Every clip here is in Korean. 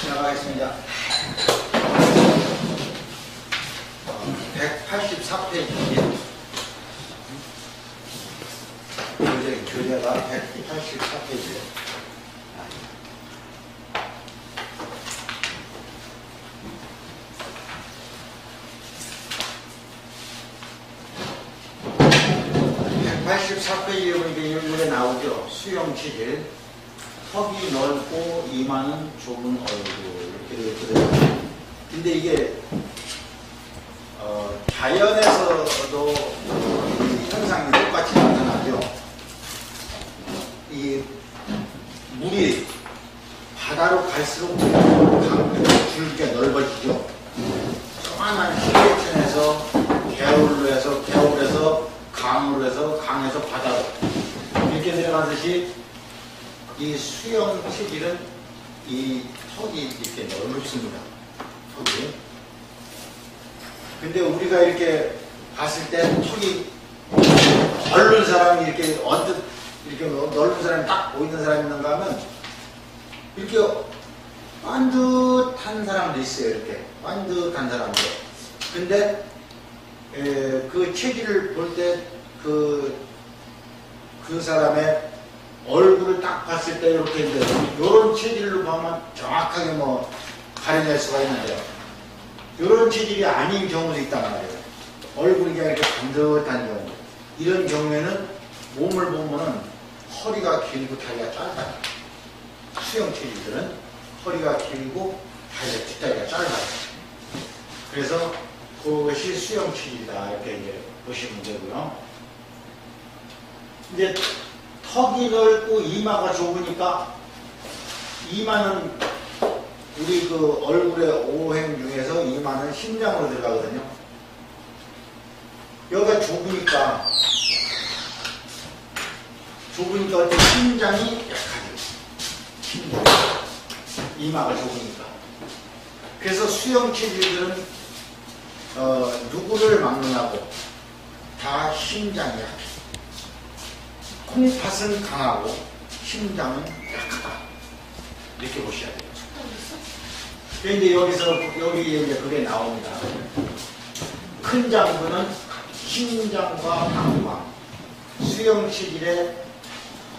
시작하겠습니다. 184페이지. 교재가 184페이지. 페이지에 보니까 이렇게 나오죠. 수영 체질. 턱이 넓고 이마는 좁은 얼굴. 이렇게 되거든요. 근데 이게 자연에서도 이 현상이 똑같이 나타나죠. 이 물이 바다로 갈수록 줄기가 넓어지죠. 조그만한 시계천에서 개울에서 강으로 해서 강에서 바다로 이렇게 내려가듯이 이 수영 체질은 이 턱이 이렇게 넓습니다. 턱이. 근데 우리가 이렇게 봤을 때 턱이 넓은 사람이 이렇게 언뜻 이렇게 넓은 사람이 딱 보이는 사람이 있는가 하면 이렇게 반듯한 사람도 있어요. 이렇게 반듯한 사람들. 근데 그 체질을 볼 때 그 사람의 얼굴을 딱 봤을 때 이렇게 이런 체질로 보면 정확하게 뭐 가려낼 수가 있는데요. 이런 체질이 아닌 경우도 있단 말이에요. 얼굴이 이렇게 반듯한 경우. 이런 경우에는 몸을 보면은 허리가 길고 다리가 짧아요. 수영 체질들은 허리가 길고 다리가 뒷다리가 짧아요. 그래서 그것이 수영 체질이다. 이렇게 이제 보시면 되고요. 이제 턱이 넓고 이마가 좁으니까 이마는 우리 그 얼굴의 오행 중에서 이마는 심장으로 들어가거든요. 여기가 좁으니까 어때 심장이 약하죠. 심장. 이마가 좁으니까. 그래서 수영 체질들은 누구를 막느냐고 다 심장이 약해. 콩팥은 강하고 심장은 약하다. 이렇게 보셔야 돼요. 그런데 여기 이제 그게 나옵니다. 큰 장부는 심장과 방광. 수영 체질의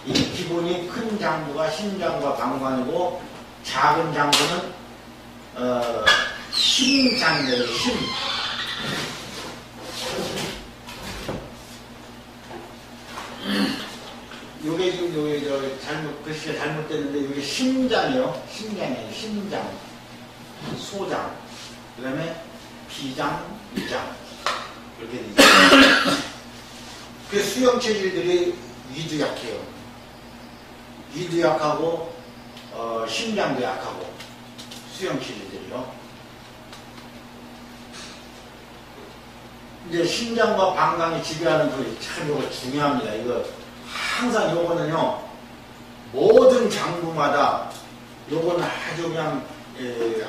이 기본이 큰 장부가 심장과 방광이고 작은 장부는 심장이에요. 심. 요게 지금 글씨가 잘못됐는데 요게 심장이요. 심장이에요. 심장. 소장. 그 다음에 비장, 위장. 이렇게 되죠. 그 수영 체질들이 위도 약해요. 위도 약하고, 심장도 약하고, 수영 체질들이요. 이제 심장과 방광이 지배하는 그 참 이거 중요합니다. 이거 항상 요거는요, 모든 장부마다 요거는 아주 그냥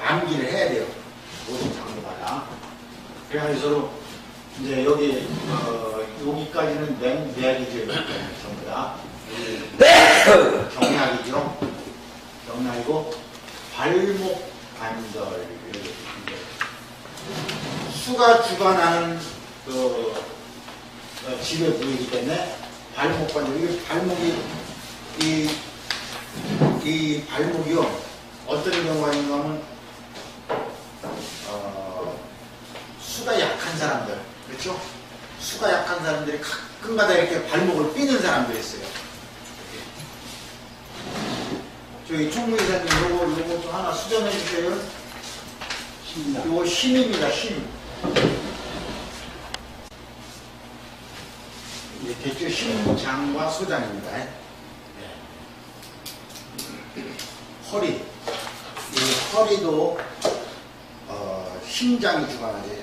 암기를 해야 돼요. 모든 장부마다. 그래서 이제 여기까지는 맥이죠. 전부 다. 경락이죠. 경락이고, 발목 관절. 수가 주관하는 지배 부위이기 때문에 발목 관절. 이게 발목이, 이 발목이요. 어떤 경우가 있는가 하면, 수가 약한 사람들. 그렇죠? 수가 약한 사람들이 가끔가다 이렇게 발목을 삐는 사람들이 있어요. 저희 총무이사님 요거 좀 하나 수정해 주세요. 요거 심입니다. 심. 이게 대체 심장과 소장입니다. 네. 허리. 이 허리도 심장이 주관하지.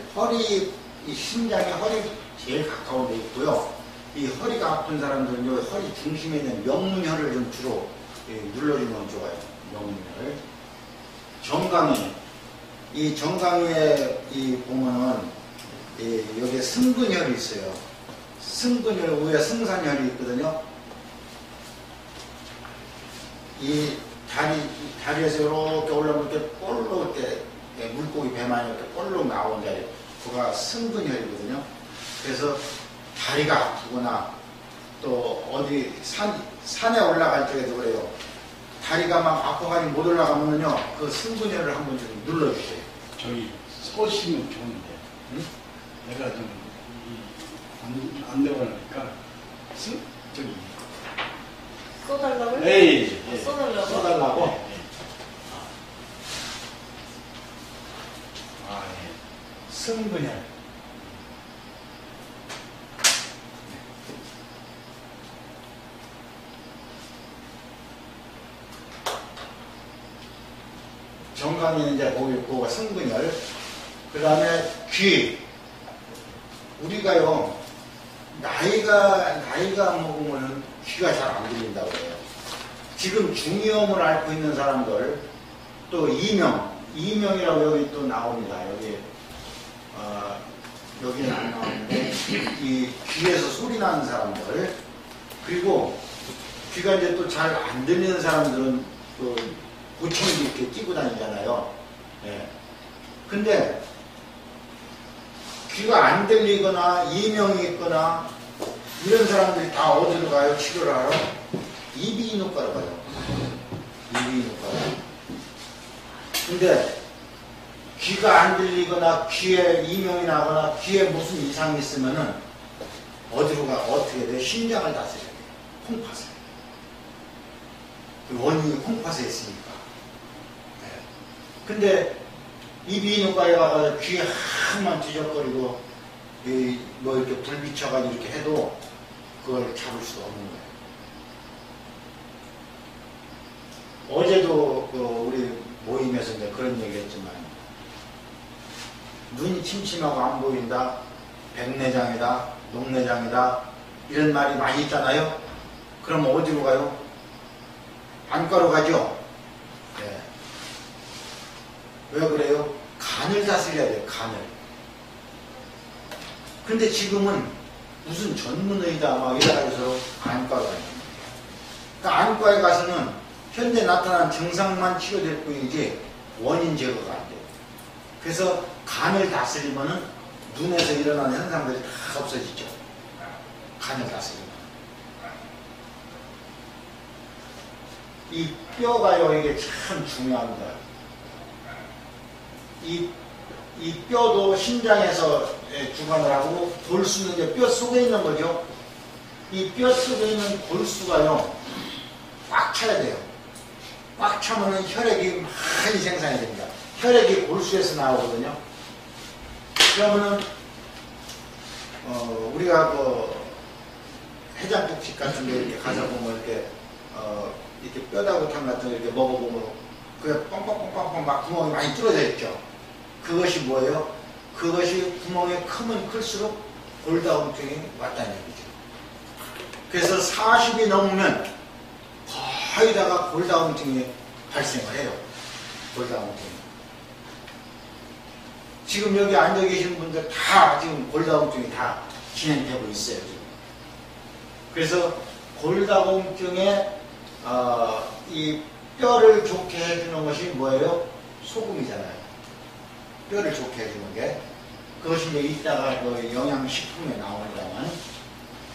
이 심장이 허리 제일 가까운 데 있고요. 이 허리가 아픈 사람들은 허리 중심에 있는 명문혈을 좀 주로 눌러주면 좋아요. 명문혈. 정강이. 이 정강이에 보면은 여기에 승근혈이 있어요. 승근혈 위에 승산혈이 있거든요. 이 다리에서 이렇게 올라오면 이렇게 볼록 이렇게 물고기 배만이 이렇게 볼록 나온 자리, 그가 승근혈이거든요. 그래서 다리가 아프거나 또 어디 산에 올라갈 때에도 그래요. 다리가 막 아파가지고 못 올라가면요, 그 승근혈을 한번 좀 눌러주세요. 저기 쏘시면 좋은데, 응? 내가 좀 안 되고 나니까 저기 쏘달라고요? 에이, 예. 쏘달라고? 써달라고? 예. 아, 예. 승근혈. 정강이는 이제 그거 승근혈. 그 다음에 귀. 우리가요, 나이가 먹으면 귀가 잘 안 들린다고 해요. 지금 중이염을 앓고 있는 사람들, 또 이명이라고 여기 또 나옵니다. 여기는 안 나오는데, 이 귀에서 소리 나는 사람들, 그리고 귀가 이제 또 잘 안 들리는 사람들은 또 보청기 이렇게 끼고 다니잖아요. 예. 근데 귀가 안 들리거나 이명이 있거나 이런 사람들이 다 어디로 가요? 치료를 하러? 이비인후과로 가요. 이비인후과로. 근데 귀가 안 들리거나 귀에 이명이 나거나 귀에 무슨 이상이 있으면은 어디로 가? 어떻게 돼? 심장을 다스려야 돼요. 콩팥을. 그 원인이 콩팥에 있으니까. 네. 근데 이비인후과에 가서 귀에 한만 뒤적거리고 뭐 이렇게 불 비춰가지고 이렇게 해도 그걸 잡을 수가 없는 거예요. 어제도 우리 모임에서 이제 그런 얘기 했지만, 눈이 침침하고 안 보인다, 백내장이다, 녹내장이다, 이런 말이 많이 있잖아요. 그럼 어디로 가요? 안과로 가죠? 네. 왜 그래요? 간을 다스려야 돼요, 간을. 근데 지금은 무슨 전문의다 막 이래가지고 안과로 가요. 그러니까 안과에 가서는 현재 나타난 증상만 치료될 뿐이지 원인 제거가 안 돼요. 그래서 간을 다스리면은 눈에서 일어나는 현상들이 다 없어지죠. 간을 다스리면. 이 뼈가요, 이게 참 중요합니다. 이 뼈도 신장에서 주관을 하고, 골수는 이제 뼈 속에 있는 거죠. 이 뼈 속에 있는 골수가요, 꽉 차야 돼요. 꽉 차면은 혈액이 많이 생산이 됩니다. 혈액이 골수에서 나오거든요. 그러면은, 우리가 해장국집 같은 데 이렇게 가서 보면 이렇게 뼈다구탕 같은 거 이렇게 먹어보면 그게 뻥뻥뻥뻥뻥 막 구멍이 많이 뚫어져 있죠. 그것이 뭐예요? 그것이 구멍이 크면 클수록 골다공증이 왔다는 얘기죠. 그래서 40이 넘으면 거의 다가 골다공증이 발생을 해요. 골다공증이. 지금 여기 앉아 계신 분들 다 지금 골다공증이 다 진행되고 있어요. 지금. 그래서 골다공증에 이 뼈를 좋게 해주는 것이 뭐예요? 소금이잖아요. 뼈를 좋게 해주는 게. 그것이 이제 이따가 그 영양식품에 나옵니다만,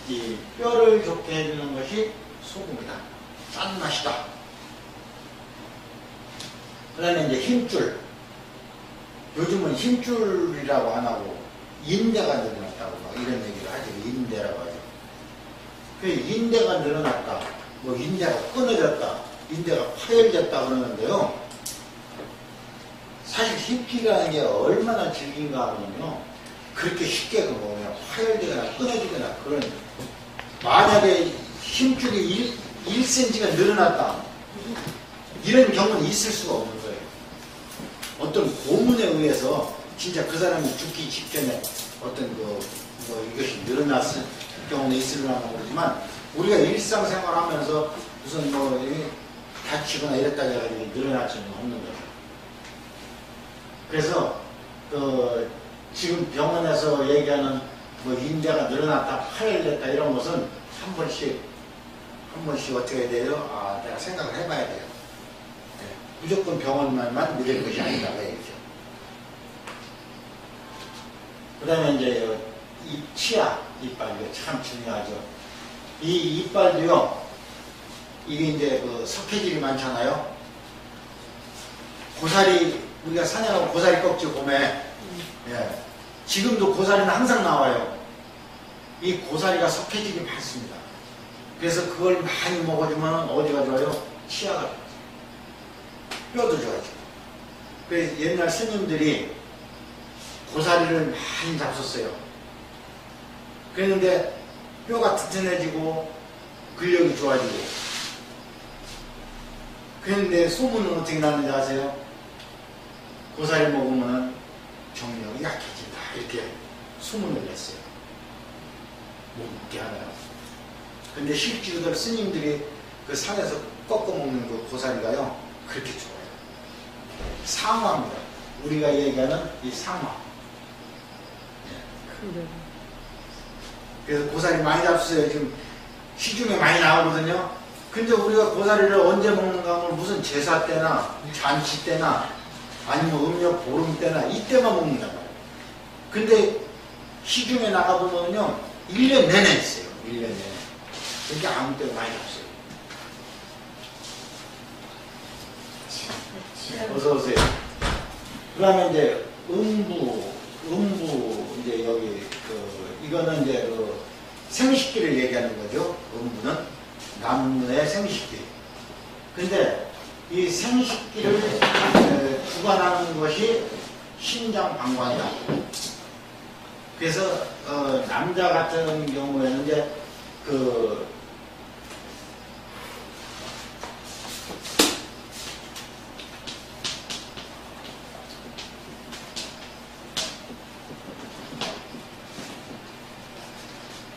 이 뼈를 좋게 해주는 것이 소금이다. 짠맛이다. 그 다음에 이제 힘줄. 요즘은 힘줄이라고 안 하고 인대가 늘어났다고 막 이런 얘기를 하죠. 인대라고 하죠. 그 인대가 늘어났다. 뭐 인대가 끊어졌다. 인대가 파열됐다 그러는데요. 사실 힘줄이라는 게 얼마나 질긴가 하면요. 그렇게 쉽게 그냥 파열되거나 끊어지거나 그런, 만약에 힘줄이 1cm가 늘어났다. 이런 경우는 있을 수가 없는 거예요. 어떤 고문에 의해서 진짜 그 사람이 죽기 직전에 어떤 이것이 늘어났을 경우는 있으려나 모르지만, 우리가 일상생활 하면서 무슨 다치거나 이랬다 해가지고 늘어날 수는 없는 거죠. 그래서 지금 병원에서 얘기하는 인대가 늘어났다, 파열됐다 이런 것은 한 번씩 어떻게 해야 돼요? 내가 생각을 해봐야 돼요. 무조건 병원만 믿을 것이 아니라고 해야죠. 그 다음에 이제 이 치아, 이빨, 이거 참 중요하죠. 이 이빨도요, 이게 이제 그 석회질이 많잖아요. 고사리, 우리가 사냥하고 고사리 껍질 봄에, 예. 지금도 고사리는 항상 나와요. 이 고사리가 석회질이 많습니다. 그래서 그걸 많이 먹어주면 어디가 좋아요? 치아가 좋아요. 뼈도 좋아지고. 그래서 옛날 스님들이 고사리를 많이 잡섰어요. 그랬는데 뼈가 튼튼해지고 근력이 좋아지고. 그런데 소문은 어떻게 나는지 아세요? 고사리 먹으면 정력이 약해진다. 이렇게 소문을 냈어요. 못 먹게 하나요? 근데 실제로 스님들이 그 산에서 꺾어 먹는 그 고사리가요, 그렇게 좋아요. 상화입니다. 우리가 얘기하는 이 상화. 그래서 고사리 많이 잡수세요. 지금 시중에 많이 나오거든요. 근데 우리가 고사리를 언제 먹는가 하면 무슨 제사 때나 잔치 때나 아니면 음력 보름 때나 이때만 먹는단 말이에요. 근데 시중에 나가보면요 1년 내내 있어요. 1년 내내. 그렇게 아무 때나 많이 잡수요. 어서 오세요. 그러면 이제 음부 이제 여기 이거는 이제 그 생식기를 얘기하는 거죠. 음부는 남의 생식기. 근데 이 생식기를 주관하는 것이 신장방광이다. 그래서 남자 같은 경우에는 이제 그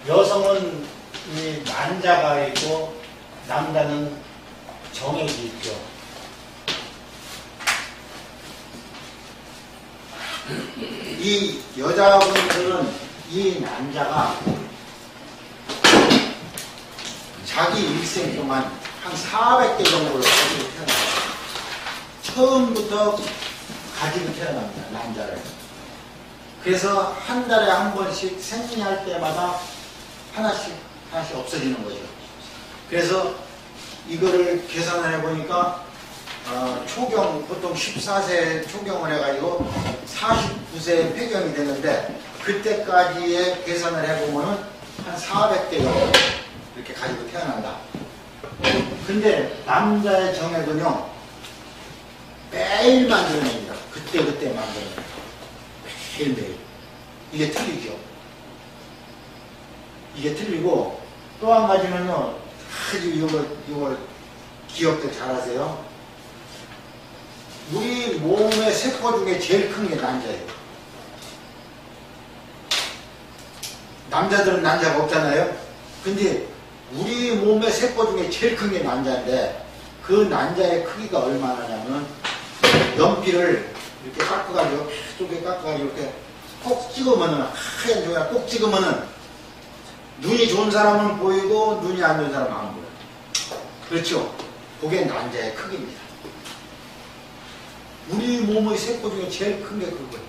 여성은 이 난자가 있고 남자는 정액이 있죠. 이 여자분들은 이 난자가 자기 일생 동안 한 400개 정도를 가지고 태어나요. 처음부터 가지고 태어납니다. 난자를. 그래서 한 달에 한 번씩 생리할 때마다 하나씩 없어지는 거죠. 그래서 이거를 계산을 해보니까 초경, 보통 14세 초경을 해가지고 49세 폐경이 되는데 그때까지의 계산을 해보면은 한 400대 정도 이렇게 가지고 태어난다. 근데 남자의 정액은요 매일 만들어냅니다. 그때 만들어냅니다. 매일매일. 이게 틀리죠. 이게 틀리고 또 한 가지는요 아주 이걸 기억들 잘하세요. 우리 몸의 세포 중에 제일 큰 게 난자예요. 남자들은 난자가 없잖아요. 근데 우리 몸의 세포 중에 제일 큰 게 난자인데 그 난자의 크기가 얼마나냐면 연필을 이렇게 깎아가지고 쪽에 깎아가지고 이렇게 꼭 찍으면은 하얀 종이에 꼭 찍으면은 눈이 좋은 사람은 보이고 눈이 안 좋은 사람은 안 보여요. 그렇죠? 그게 난자의 크기입니다. 우리 몸의 세포 중에 제일 큰 게 그거예요.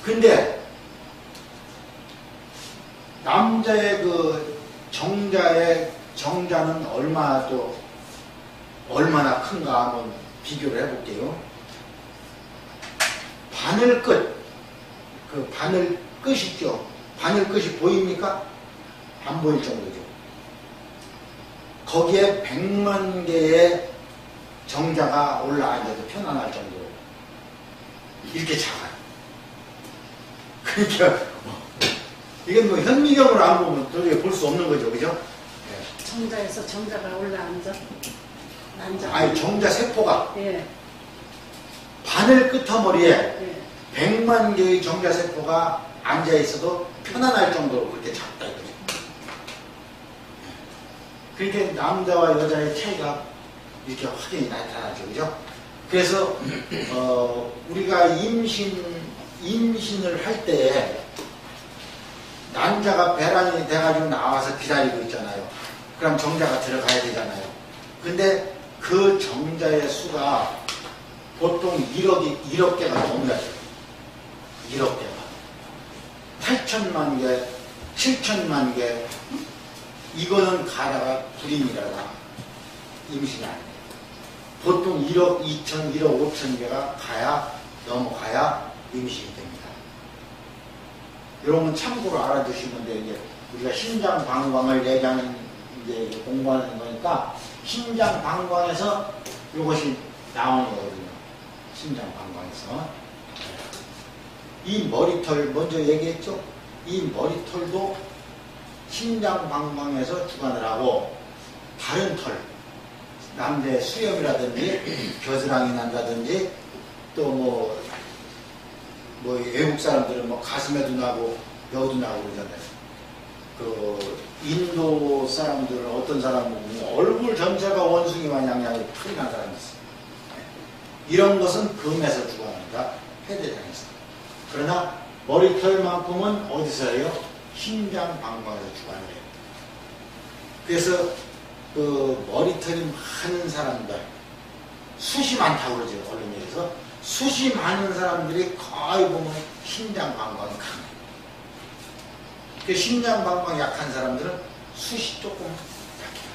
근데 남자의 그 정자는 얼마나 큰가 한번 비교를 해볼게요. 바늘끝, 그 바늘끝 있죠? 바늘끝이 보입니까? 안 보일 정도죠. 거기에 100만 개의 정자가 올라앉아도 편안할 정도로 이렇게 작아요. 그러니까 이건 뭐 현미경으로 안 보면 도저히 볼 수 없는 거죠, 그죠? 네. 정자에서 정자가 올라앉아? 난자. 아니 정자 세포가 예. 바늘 끄트머리에 예. 100만 개의 정자 세포가 앉아 있어도 편안할 정도로 그렇게 작다 이거죠. 그렇게 남자와 여자의 차이가 이렇게 확연히 나타나죠, 그죠? 그래서 우리가 임신을 할 때에 난자가 배란이 돼가지고 나와서 기다리고 있잖아요. 그럼 정자가 들어가야 되잖아요. 근데 그 정자의 수가 보통 1억 개가 넘어야 돼요. 1억 개가. 8천만 개, 7천만 개, 이거는 가다가 불임이라다. 임신이 안 돼요. 보통 1억 2천, 1억 5천 개가 넘어가야 임신이 됩니다. 이런 건 참고로 알아두시면 돼요. 이제 우리가 심장 방광을 내장 이제 공부하는 거니까 심장 방광에서 이것이 나오는 거거든요. 심장 방광에서. 이 머리털 먼저 얘기했죠. 이 머리털도 심장 방광에서 주관을 하고 다른 털, 남자의 수염이라든지 겨드랑이 난다든지 또 뭐 외국 사람들은 뭐 가슴에도 나고 여기도 나고 그러잖아요. 그 인도 사람들은 어떤 사람은 얼굴 전체가 원숭이 마냥 털이 난 사람이 있어요. 이런 것은 금에서 주관합니다. 해대장에서. 그러나 머리털만큼은 어디서 해요? 심장 방광에서 주관을 해요. 그래서 그 머리털이 많은 사람들, 숱이 많다고 그러죠. 언론에서. 숱이 많은 사람들이 거의 보면 심장 방광이 강해요. 그 심장 방광이 약한 사람들은 숱이 조금 약해요.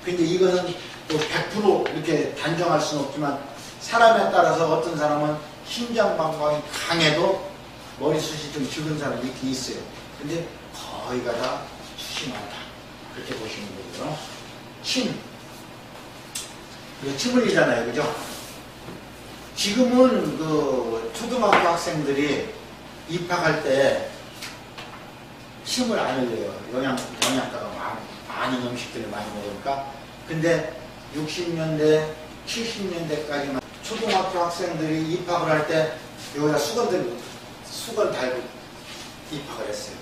근데 이거는 또 100% 이렇게 단정할 수는 없지만 사람에 따라서 어떤 사람은 심장 방광이 강해도 머리숱이 좀 적은 사람이 있긴 있어요. 근데 거의가 다 숱이 많다. 그렇게 보시면 되고요. 침. 이거 침 흘리잖아요. 그죠? 지금은 그 초등학교 학생들이 입학할 때 침을 안 흘려요. 영양가가 많은 음식들을 많이 먹으니까. 근데 60년대, 70년대까지만 초등학교 학생들이 입학을 할 때 여기다 수건 달고 입학을 했어요.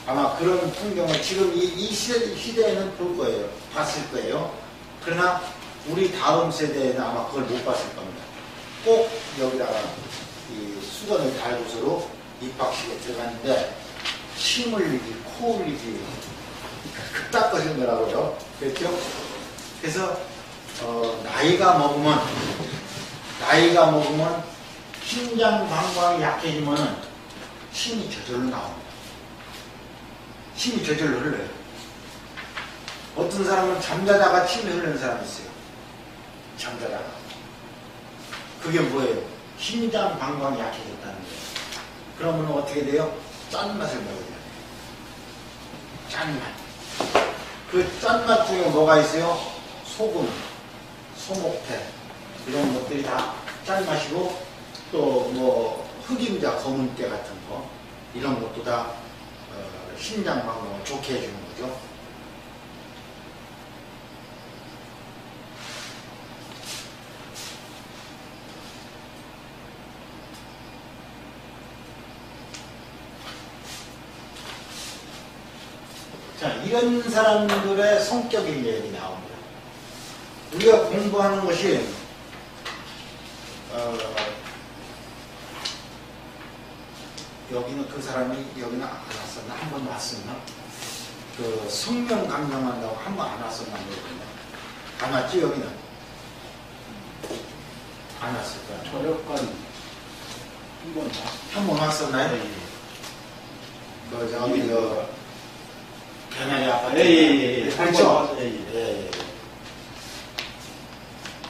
아마 그런 풍경을 지금 이 시대에는 볼 거예요. 봤을 거예요. 그러나 우리 다음 세대에는 아마 그걸 못 봤을 겁니다. 꼭 여기다가 이 수건을 달고서로 입학식에 들어갔는데 침 흘리기, 코 흘리기 그딱 거진 거라고요. 그렇죠? 그래서 나이가 먹으면 심장 방광이 약해지면 침이 저절로 나옵니다. 침이 저절로 흘러요. 어떤 사람은 잠자다가 침이 흐르는 사람이 있어요. 잠자다가. 그게 뭐예요? 심장 방광이 약해졌다는 거예요. 그러면 어떻게 돼요? 짠맛을 먹어야 돼요. 짠맛. 그 짠맛 중에 뭐가 있어요? 소금, 소목태 이런 것들이 다 짠맛이고 또 뭐 흑임자, 검은깨 같은 거 이런 것도 다 심장 방광을 좋게 해주는 거죠. 자, 이런 사람들의 성격의 얘기 나옵니다. 우리가 공부하는 것이 여기는 그 사람이 여기는 안 왔었나? 한 번 왔었나? 그 성명 강령한다고 한 번 안 왔었나? 안 왔지 여기는? 안 왔을 거야. 저력관 한 번 왔었나요? 그 저기 견학의 아파트. 예. 그렇죠? 예.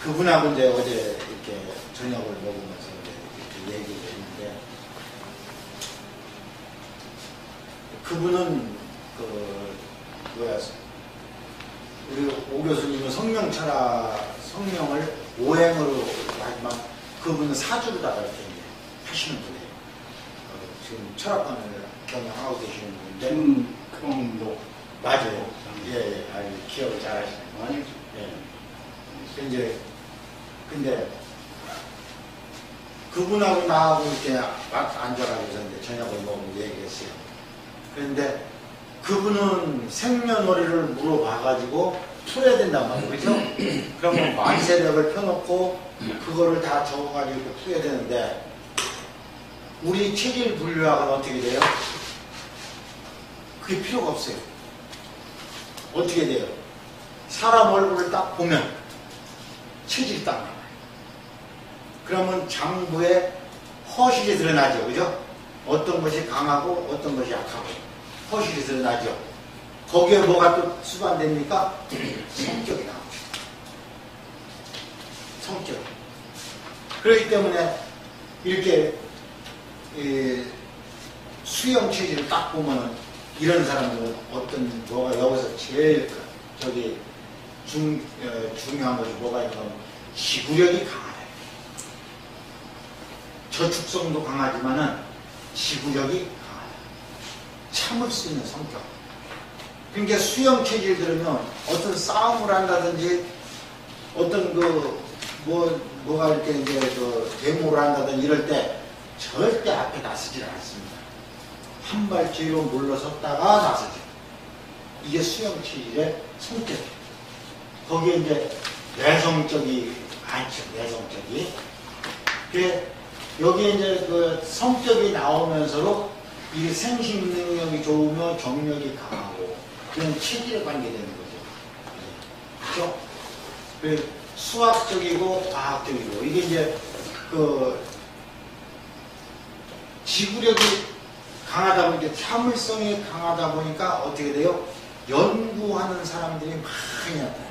그분하고 이제 어제 이렇게 저녁을 먹으면서 이렇게 얘기를 했는데, 그분은 우리 오 교수님은 성명을 오행으로 하지만 그분은 사주로다가 이렇게 하시는 분이에요. 지금 철학관을 경영하고 계시는 분인데. 금강도 맞아요. 예. 아주 기억을 잘 하시네요. 아니, 예. 근데 그분하고 나하고 이렇게 앉아가지고 이제 저녁을 먹으면서 얘기했어요. 그런데 그분은 생년월일을 물어봐가지고 풀어야 된단 말이에요. 그죠? 그러면 만세력을 펴놓고 그거를 다 적어가지고 이렇게 풀어야 되는데, 우리 체질 분류학은 어떻게 돼요? 그게 필요가 없어요. 어떻게 돼요? 사람 얼굴을 딱 보면 체질이 딱 나와요. 그러면 장부에 허실이 드러나죠. 그죠? 어떤 것이 강하고 어떤 것이 약하고 허실이 드러나죠. 거기에 뭐가 또 수반됩니까? 성격이 나오죠. 성격. 그렇기 때문에 이렇게 수영 체질을 딱 보면은 이런 사람들은 어떤 뭐가 여기서 제일 중요한 것이 뭐가 있냐면 지구력이 강하다. 저축성도 강하지만은 지구력이 강하다. 참을 수 있는 성격. 그러니까 수영 체질 들으면 어떤 싸움을 한다든지 어떤 뭐가 이렇게 이제 데모를 한다든지 이럴 때 절대 앞에 나서질 않습니다. 한 발 뒤로 물러섰다가 나서죠. 이게 수영 체질의 성격이에요. 거기에 이제 내성적이 많죠. 내성적이. 여기에 이제 그 성격이 나오면서도 이 생식 능력이 좋으며 정력이 강하고 그런 체질에 관계되는 거죠. 그렇죠? 수학적이고 과학적이고 이게 이제 지구력이 강하다 보니까 참을성이 강하다 보니까 어떻게 돼요? 연구하는 사람들이 많이 나타나요.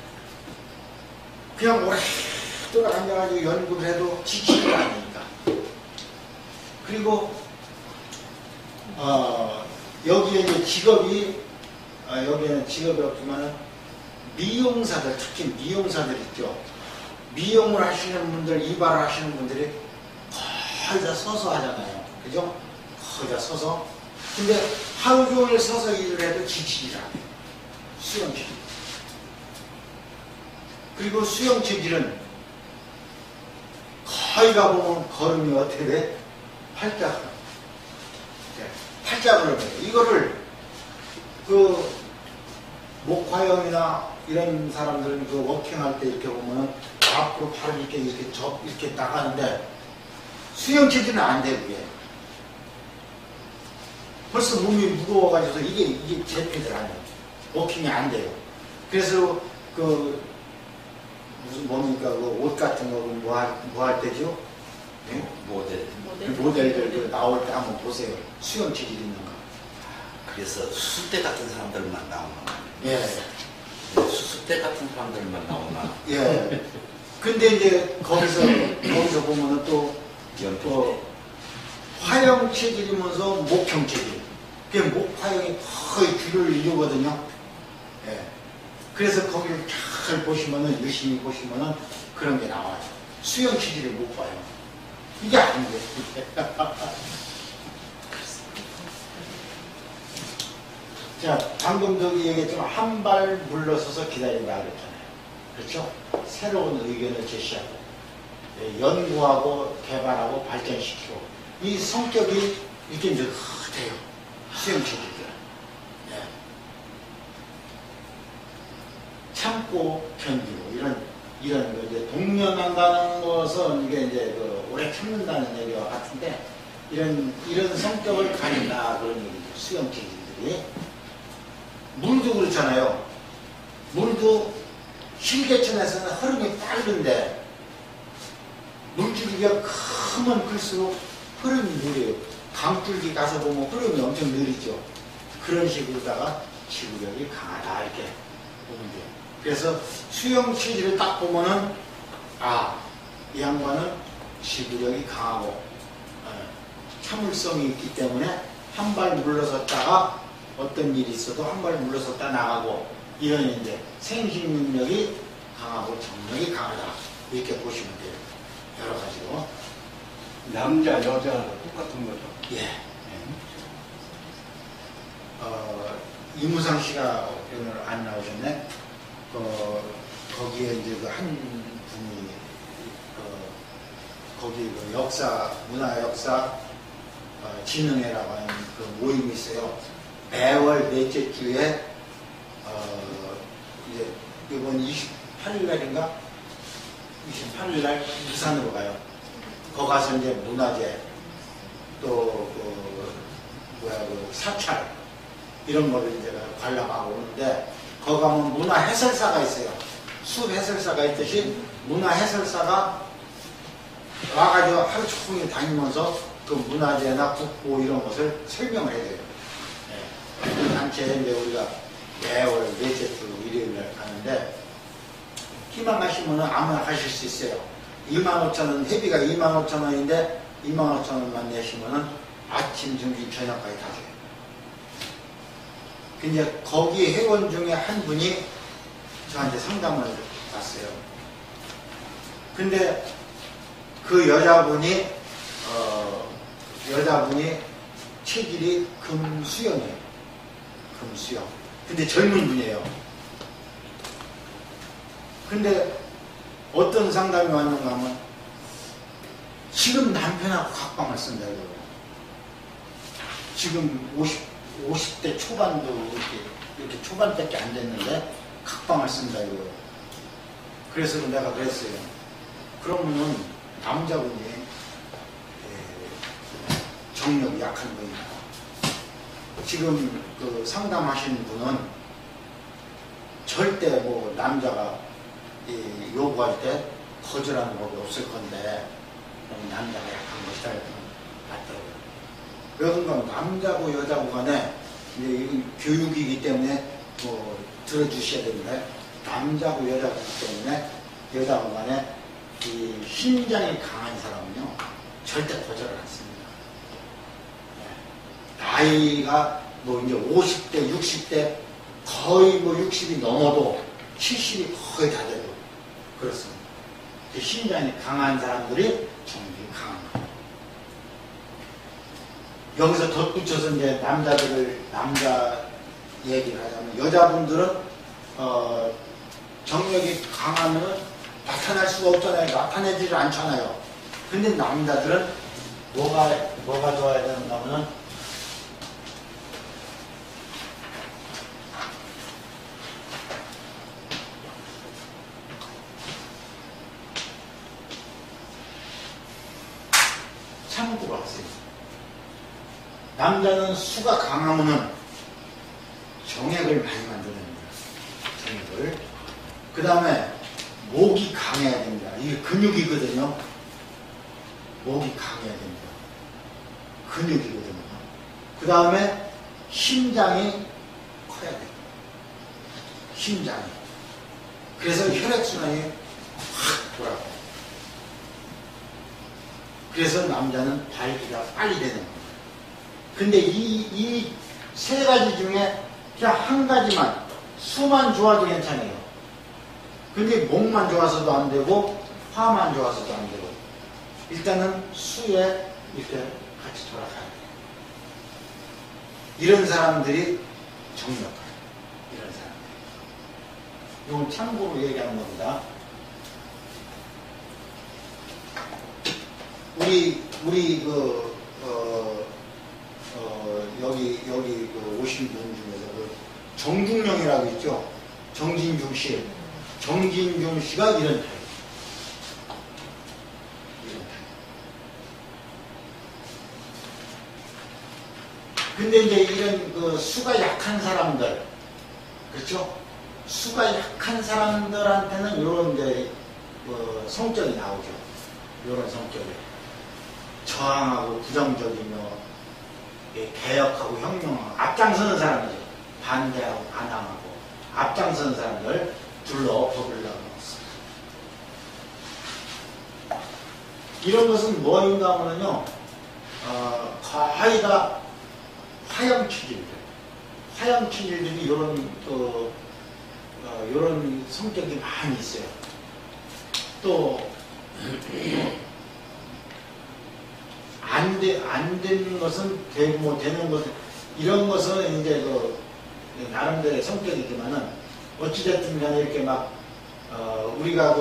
그냥 오랫동안 앉아가지고 연구를 해도 지치지가 않으니까. 그리고 여기에 이제 직업이 여기에는 직업이 없지만은 미용사들, 특히 미용사들 있죠. 미용을 하시는 분들, 이발을 하시는 분들이 거의 다 서서 하잖아요. 그죠? 거의 다 서서. 근데 하루 종일 서서 일을 해도 지치질 않아요. 수영 체질. 그리고 수영 체질은 거의 가보면 걸음이 어떻게 돼? 팔자. 팔자걸음을 해요. 이거를 목화형이나 이런 사람들은 워킹할 때 이렇게 보면은 앞으로 팔을 이렇게 나가는데 수영 체질은 안 돼요, 그게. 벌써 몸이 무거워가지고 이게 제피들 안 해요. 워킹이 안 돼요. 그래서 무슨 뭡니까 옷 같은 거 뭐 할 때죠? 네? 모델들 나올 때 한번 보세요. 수영 체질 있는 거. 그래서 수습대 같은 사람들만 나오나? 예. 수습대 같은 사람들만 나오나? 예. 근데 이제 거기서 보면은 또 화형 체질이면서 목형 체질. 그 목화형이 거의 귀를 이루거든요. 예. 그래서 거기를 잘 보시면은, 유심히 보시면은 그런 게 나와요. 수영 체질의 목화형. 이게 아닌데. 자, 방금 저기 얘기했지만 한 발 물러서서 기다린다 그랬잖아요. 그렇죠? 새로운 의견을 제시하고, 연구하고, 개발하고, 발전시키고. 이 성격이 이게 이제 돼요. 수영 체질들. 네. 참고 견디고, 이런 거, 이제 동면한다는 것은 이게 이제 오래 참는다는 얘기와 같은데, 이런 성격을 가진다, 그런 얘기죠. 수영 체질들이. 물도 그렇잖아요. 물도 실개천에서는 흐름이 빠른데 물줄기가 크면 클수록 흐름이 느려요. 강줄기 가서 보면 흐름이 엄청 느리죠. 그런 식으로다가 지구력이 강하다 이렇게 보면 돼요. 그래서 수영 체질을 딱 보면은 이 양반은 지구력이 강하고 참을성이 있기 때문에 한 발 물러섰다가 어떤 일이 있어도 한 발 물러섰다 나가고 이런 이제 생식 능력이 강하고 정력이 강하다 이렇게 보시면 돼요. 여러 가지로. 남자, 여자 똑같은 거죠. 예. 이무상 씨가 오늘 안 나오셨네. 거기에 이제 한 분이 거기 역사, 문화 역사 진흥회라고 하는 모임이 있어요. 매월 넷째 주에 이제 이번 28일 날인가 28일 날 부산으로 가요. 거기 가서 이제 문화재 또 사찰 이런 거를 이제 관람하고 오는데 거기 가면 문화 해설사가 있어요. 수 해설사가 있듯이 문화 해설사가 와가지고 하루 종일 다니면서 그 문화재나 국보 이런 것을 설명을 해줘요. 네. 그 단체에 이제 우리가 매월 넷째 주 일요일날 가는데 희망하시면 아무나 가실 수 있어요. 25,000원, 회비가 25,000원인데 25,000원만 내시면은 아침, 점심, 저녁까지 다 줘요. 근데 거기 회원 중에 한 분이 저한테 상담을 왔어요. 근데 그 여자분이 체질이 금수염이에요. 금수염. 근데 젊은 분이에요. 근데 어떤 상담이 왔는가 하면 지금 남편하고 각방을 쓴다고요. 지금 50대 초반도 이렇게 초반밖에 안 됐는데 각방을 쓴다고요. 그래서 내가 그랬어요. 그러면은 남자분이 정력이 약한 분이다. 지금 그 상담하시는 분은 절대 뭐 남자가 요구할 때 거절하는 법이 없을 건데 남자가 약한 것이다. 맞더라고요. 그러니까 남자고 여자고 간에 이제 이건 교육이기 때문에 뭐 들어주셔야 되는데 남자고 여자고 때문에 여자고 간에 이 신장이 강한 사람은요 절대 거절을 않습니다. 나이가 뭐 이제 50대, 60대 거의 뭐 60이 넘어도 70이 거의 다 돼도 그렇습니다. 신장이 강한 사람들이 정력이 강한 거예요. 여기서 덧붙여서 이제 남자 얘기를 하자면 여자분들은 정력이 강하면 나타날 수가 없잖아요. 나타내지를 않잖아요. 근데 남자들은 뭐가 좋아야 되는가 하면 참고로 하세요. 남자는 수가 강하면은 정액을 많이 만들어냅니다. 정액을. 그 다음에 목이 강해야 됩니다. 이게 근육이거든요. 목이 강해야 됩니다. 근육이거든요. 그 다음에 심장이 커야 돼요. 심장이. 그래서 혈액순환이 확 돌아가요. 그래서 남자는 발기가 빨리 되는 겁니다. 근데 이 세 가지 중에 그냥 한 가지만, 수만 좋아도 괜찮아요. 근데 목만 좋아서도 안 되고, 화만 좋아서도 안 되고, 일단은 수에 이렇게 같이 돌아가야 돼요. 이런 사람들이 정력가요. 이런 사람들. 이건 참고로 얘기하는 겁니다. 우리 여기 오신 분 중에서 정중령이라고 있죠. 정진중 씨. 정진중 씨가 이런 타입. 근데 이제 이런 수가 약한 사람들, 그렇죠? 수가 약한 사람들한테는 이런 이제 성격이 나오죠. 이런 성격이. 저항하고 부정적이며 개혁하고 혁명하고 앞장서는 사람이죠. 반대하고 반항하고 앞장서는 사람들 둘러 법을 넣어놓습니다. 이런 것은 뭐인가 하면요, 거의 다 화형 체질들, 화형 체질들이 이런 성격이 많이 있어요. 또 안 되는 것은 되고 뭐 되는 것은 이런 것은 이제 나름대로의 성격이지만은 어찌됐든 간에 이렇게 막 우리가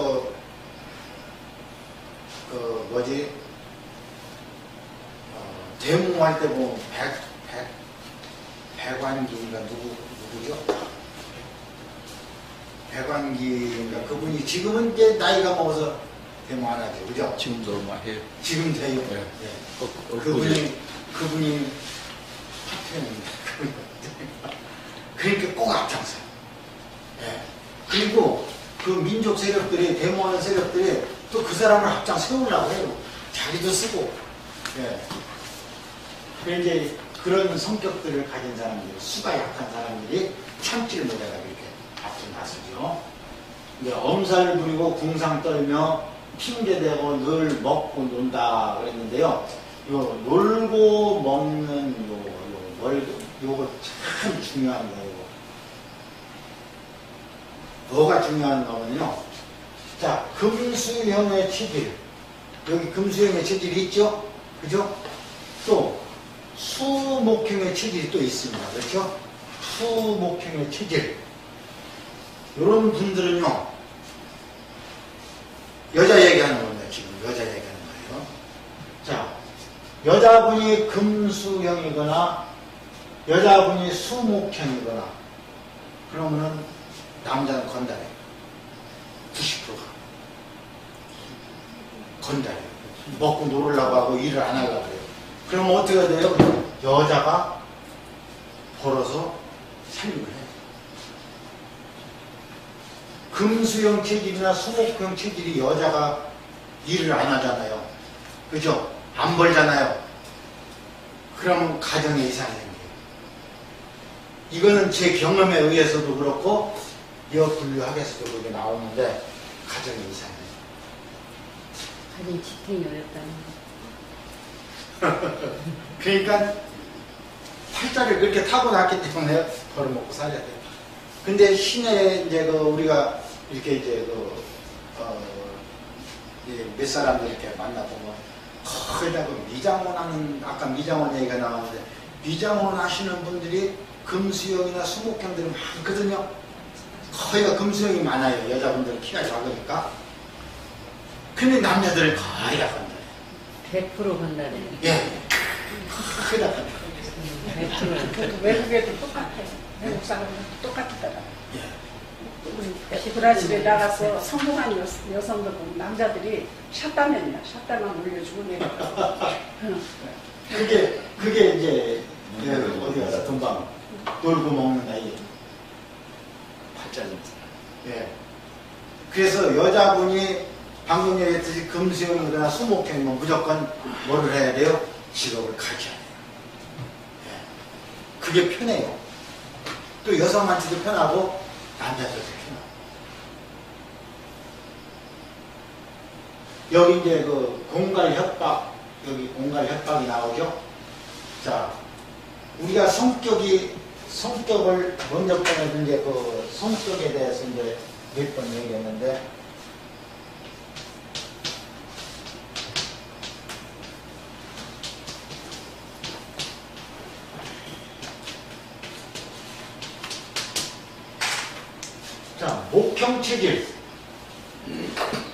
대모할 때 보면 백완기인가 누구죠? 백완기인가 그분이 지금은 이제 나이가 먹어서 대모 안 하죠, 그죠? 지금도 막 해요. 지금도 해요. 네. 네. 그분이 파트너입니다. 그러니까 꼭 앞장서요. 예. 그리고 그 민족 세력들이, 데모하는 세력들이 또 그 사람을 앞장 세우려고 해요. 자기도 쓰고. 예. 그래 이제 그런 성격들을 가진 사람들, 수가 약한 사람들이 참지를 못해가 이렇게 앞서 나서죠. 이제 엄살 부리고 궁상 떨며 핑계대고 늘 먹고 논다 그랬는데요. 요 놀고 먹는 요거 참 중요한 거예요. 뭐가 중요한 거면요. 자, 금수형의 체질. 여기 금수형의 체질이 있죠? 그죠? 또, 수목형의 체질이 또 있습니다. 그렇죠? 수목형의 체질. 이런 분들은요, 여자 얘기하는 겁니다. 지금 여자 얘기하는 거예요. 자, 여자분이 금수형이거나, 여자분이 수목형이거나, 그러면은 남자는 건달이에요. 90%가. 건달이에요. 먹고 놀으려고 하고 일을 안 하려고 해요. 그러면 어떻게 해야 돼요? 여자가 벌어서 살림을 해요. 금수형 체질이나 수목형 체질이 여자가 일을 안 하잖아요. 그죠? 안 벌잖아요. 그러면 가정에 이상이 생겨요. 이거는 제 경험에 의해서도 그렇고 여분류학에서도 그게 나오는데 가정에 이상해요. 가진 지탱이 어렵다는 그러니까 팔자를 그렇게 타고났기 때문에 벌어먹고 살아야 돼요. 근데 시내에 이제 우리가 이렇게 이제 몇 사람들 이렇게 만나보면 거기다 미장원 하는, 아까 미장원 얘기가 나왔는데 미장원 하시는 분들이 금수형이나 수목형들이 많거든요. 거의가 금수형이 많아요. 여자분들은 키가 작으니까. 근데 남자들은 거의 다 건달이에요. 100% 건달이에요. 예. 거의 다 건달. 100%. 외국에도 똑같아. 외국 사람은 똑같더라. 예. 브라질에 나가서 성공한 여성들 보면 남자들이 샷다맨이야. 샷다만 올려주고 내려가. 그게 이제 어디 가서 금방 놀고 먹는 나이. 팔자입니다. 예. 그래서 여자분이 방금 얘기했듯이 금수형이거나 수목형이면 무조건 뭐를 해야 돼요? 직업을 가져야 돼요. 예. 그게 편해요. 또 여성한테도 편하고 남자들도 편하고. 여기 이제 공갈 협박, 여기 공갈 협박이 나오죠? 자, 우리가 성격을 먼저 번에 이제 성격에 대해서 이제 몇 번 얘기했는데, 자, 목형 체질.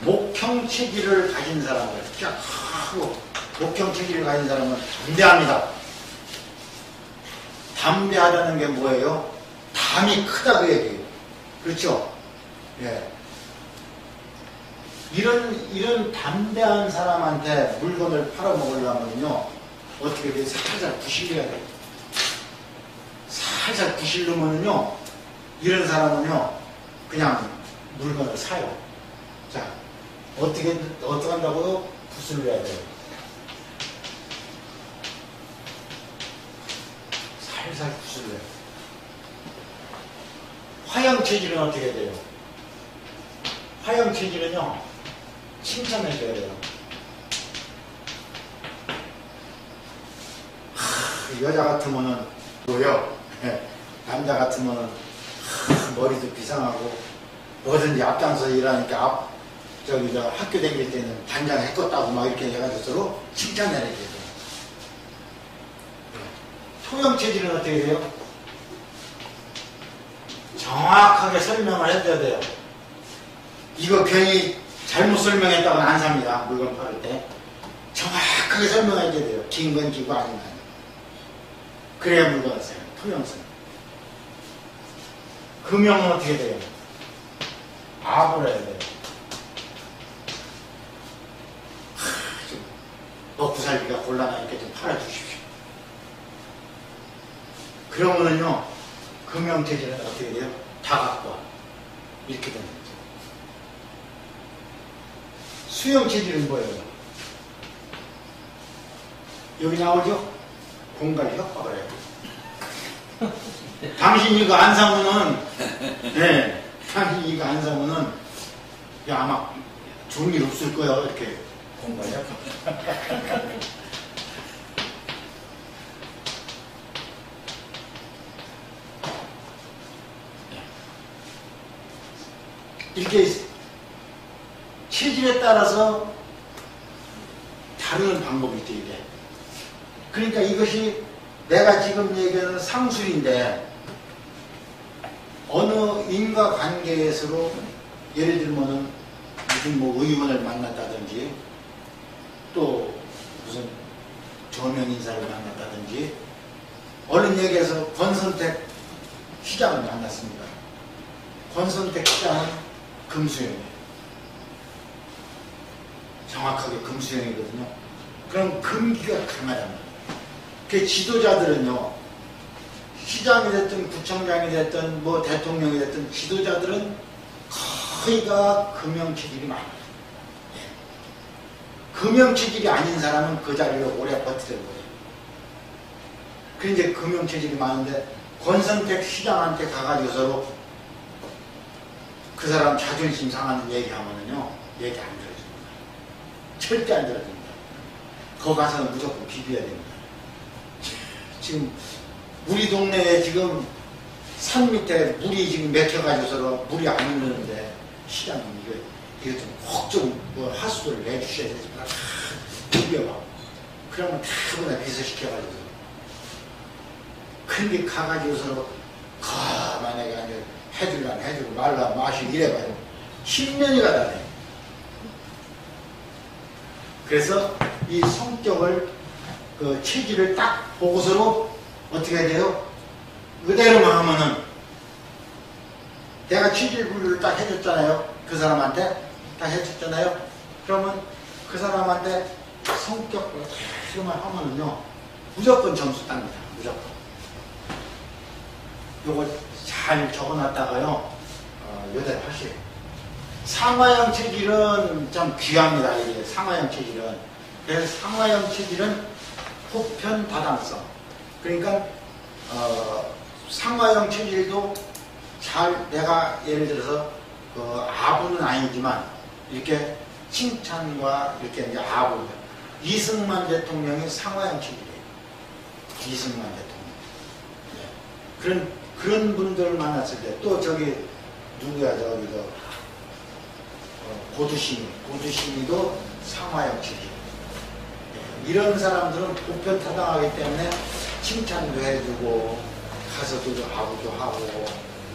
목형 체질을 가진 사람을, 목형 체질을 가진 사람은 담대합니다. 담대하다는 게 뭐예요? 담이 크다고 얘기해요. 그렇죠? 예. 이런 담대한 사람한테 물건을 팔아먹으려면요, 어떻게 돼요? 살살 부실려야 돼요. 살살 부실르면요, 이런 사람은요, 그냥 물건을 사요. 자, 어떻게 한다고요? 부술려야 돼요. 살살 부술려요. 화형 체질은 어떻게 돼요? 화형 체질은요, 칭찬해줘야 돼요. 여자 같으면은 뭐요? 남자 같으면은 머리도 비상하고 뭐든지 앞장서 일하니까 학교 다닐 때는 반장 해뒀다고 막 이렇게 해가지고 서로 칭찬해야 돼요. 토형 체질은 어떻게 돼요? 정확하게 설명을 해줘야 돼요. 이거 괜히 잘못 설명했다고는 안 삽니다. 물건 팔을 때. 정확하게 설명해줘야 돼요. 긴 건 기고 아닌 건. 그래야 물건을 사요. 토형성. 금형은 어떻게 돼요? 압을 해야 돼요. 먹고 살기가 곤란하니까 좀 팔아주십시오. 그러면은요, 금형 체질은 어떻게 돼요? 다 갖고 와. 이렇게 되는 거죠. 수용 체질은 뭐예요? 여기 나오죠? 공갈 협박을 해요. 당신이 이거 안 사면은, 네, 당신이 이거 안 사면은, 야, 아마 좋은 일 없을 거야. 이렇게 공갈 협박. 이렇게 체질에 따라서 다루는 방법이 있죠, 이게. 그러니까 이것이 내가 지금 얘기하는 상술인데, 어느 인과관계에서로 예를 들면은 무슨 뭐 의원을 만났다든지, 또 무슨 저명인사를 만났다든지, 얼른 얘기해서 권선택 시장을 만났습니다. 권선택 시장은 금수형이에요. 정확하게 금수형이거든요. 그럼 금기가 강하단 말이에요. 그 지도자들은요, 시장이 됐든 구청장이 됐든 뭐 대통령이 됐든 지도자들은 거의가 금형체질이 많아요. 예. 금형체질이 아닌 사람은 그 자리를 오래 버티는 거예요. 그 이제 금형체질이 많은데 권선택 시장한테 가가지고 서로 그 사람 자존심 상하는 얘기하면은요, 얘기 안 들어줍니다. 절대 안 들어줍니다. 거기 가서는 무조건 비벼야 됩니다. 지금 우리 동네에 지금 산 밑에 물이 지금 맥혀가지고서 물이 안 흐르는데 시장은 이거 좀 꼭 좀 뭐 하수도를 내주셔야 되지만 비벼봐. 그러면 다 그거나 비서시켜가지고 근데 가가지고서 만약에 아니 해줄란 해주고 말란 마시고 이래가지고 10년이 가다네. 그래서 이 성격을 그 체질을 딱 보고서로 어떻게 해야 돼요? 그대로만 하면은 내가 체질 분류를 딱 해줬잖아요. 그 사람한테 딱 해줬잖아요. 그러면 그 사람한테 성격을 그대로만 하면은요, 무조건 점수 땁니다. 무조건. 요거 잘 적어놨다가요, 요대로 하시래요. 상화형 체질은 좀 귀합니다. 이게 상화형 체질은. 그래서 상화형 체질은 호편 다당성. 그러니까 상화형 체질도 잘 내가 예를 들어서 아부는 아니지만 이렇게 칭찬과 이렇게 이제 아부. 이승만 대통령이 상화형 체질이에요. 이승만 대통령. 네. 그런 분들을 만났을 때 또 저기 누구야 저기 고두심이도 상화형 체질. 이런 사람들은 보편타당하기 때문에 칭찬도 해주고 가서도 아부도 하고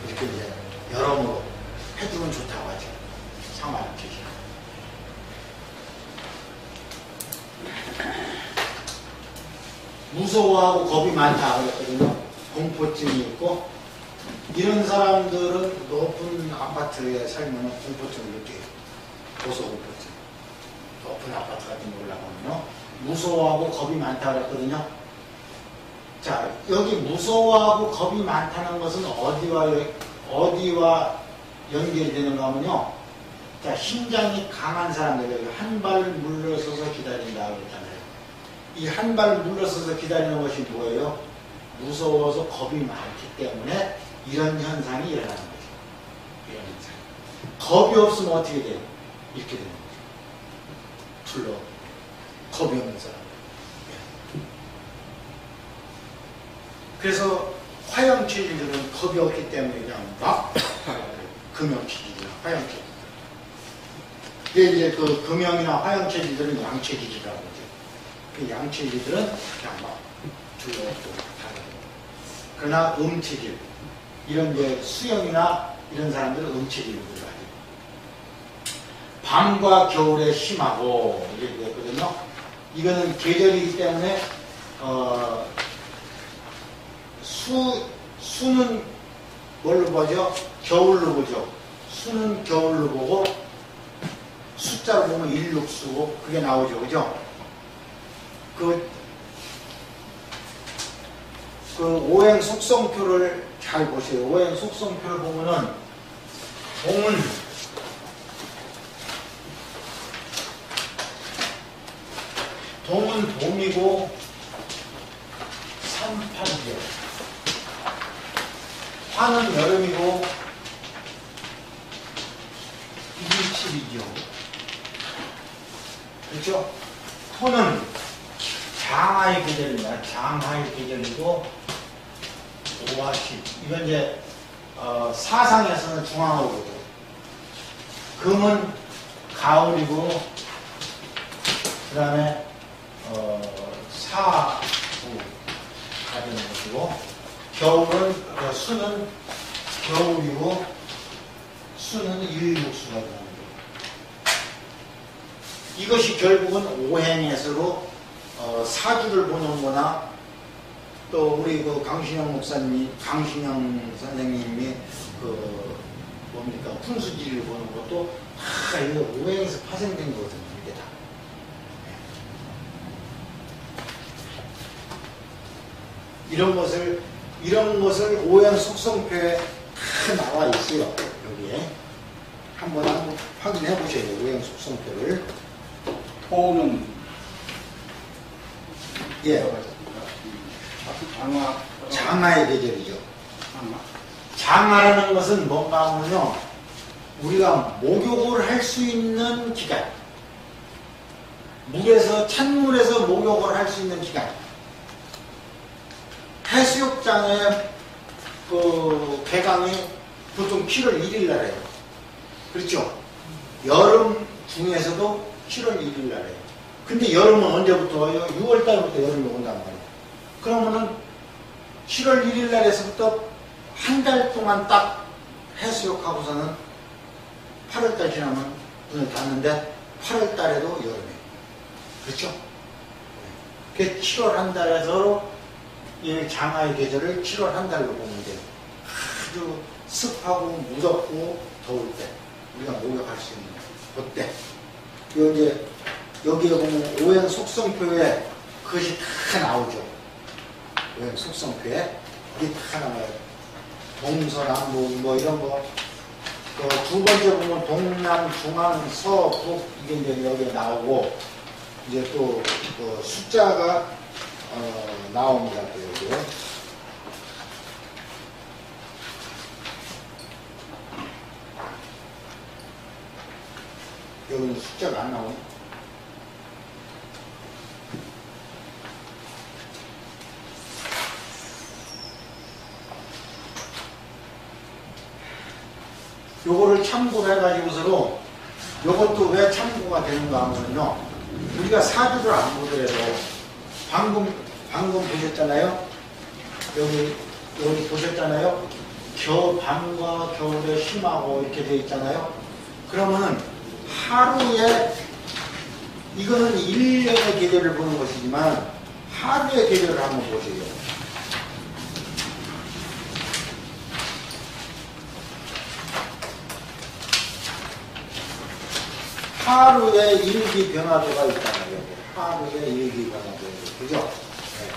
이렇게 이제 여러모로 해주면 좋다고 하죠. 상황을 지지. 무서워하고 겁이 많다 그랬거든요. 공포증이 있고 이런 사람들은 높은 아파트에 살면 공포증을 느껴요. 고소공포증. 높은 아파트 같은 데 올라가면요. 무서워하고 겁이 많다 그랬거든요. 자, 여기 무서워하고 겁이 많다는 것은 어디와 연결이 되는가 하면요. 자, 심장이 강한 사람들, 여기 한 발 물러서서 기다린다 그랬잖아요. 이 한 발 물러서서 기다리는 것이 뭐예요? 무서워서 겁이 많기 때문에 이런 현상이 일어나는 거죠. 이런 현상. 겁이 없으면 어떻게 돼요? 이렇게 되는 거죠. 둘러. 겁이 없는 사람. 그래서 화형 체질들은 겁이 없기 때문에 그냥 막 금형 체질이나 화형 체질. 근데 이제 그 금형이나 화형 체질들은 양 체질이라고 하죠. 그 양 체질들은 그냥 막 둘러있고 다르고. 그러나 체질, 이런 이제 수형이나 이런 사람들은 체질을 가지고. 밤과 겨울에 심하고 이렇게 됐거든요. 이거는 계절이기 때문에 수는 뭘로 보죠? 겨울로 보죠. 수는 겨울로 보고 숫자로 보면 16수 그게 나오죠. 그죠? 그 오행 속성표를 잘 보세요. 오행 속성표를 보면은 동은 봄이고 3, 8이죠. 화는 여름이고 2, 7이죠. 그렇죠? 토는 장하의 계절입니다. 장하의 계절이고 5와 10. 이건 이제 사상에서는 중앙어거죠. 금은 가을이고 그 다음에 사부가 되는 것이고 겨울은 수는 겨울이고 수는 일육수가 되는 거예요. 이것이 결국은 오행에서로 사주를 보는 거나 또 우리 그 강신영 선생님이 그 뭡니까 풍수지를 보는 것도 다 이거 오행에서 파생된 거거든요. 이게 다. 이런 것을 오행 속성표에 다 나와 있어요. 여기에 한번 확인해 보셔야 돼요. 오행 속성표를. 토는 예. 장하의 계절이죠. 장하라는 것은 뭔가 하면요, 우리가 목욕을 할 수 있는 기간, 찬물에서 목욕을 할 수 있는 기간. 해수욕장의 그 개강이 보통 7월 1일 날 해요. 그렇죠? 여름 중에서도 7월 1일 날 해요. 근데 여름은 언제부터 와요? 6월 달부터 여름이 온단 말이에요. 그러면은 7월 1일 날에서부터 한 달 동안 딱 해수욕하고서는 8월 달 지나면 눈을 닫는데 8월 달에도 여름이에요. 그렇죠? 그 7월 한 달에서 이 장하의 계절을 7월 한 달로 보면 돼요. 아주 습하고 무덥고 더울 때 우리가 목욕할 수 있는 그때. 이제 여기에 보면 오행 속성표에 그것이 다 나오죠. 오행 속성표에 이게 다 나와요. 동서남북 뭐 이런 거. 두 번째 보면 동남, 중앙, 서, 북 이게 이제 여기에 나오고 이제 또 숫자가 나옵니다. 또 여기에. 여기는 숫자가 안 나오네. 요거를 참고를 해가지고서로 요것도 왜 참고가 되는가 하면요, 우리가 사주를 안 보더라도 방금 보셨잖아요. 여기 보셨잖아요. 밤과 겨울에 심하고 이렇게 되어 있잖아요. 그러면은 하루에, 이거는 1년의 계절을 보는 것이지만 하루의 계절을 한번 보세요. 하루에 일기 변화도가 있잖아요. 하루에 일기 변화도. 그죠? 네.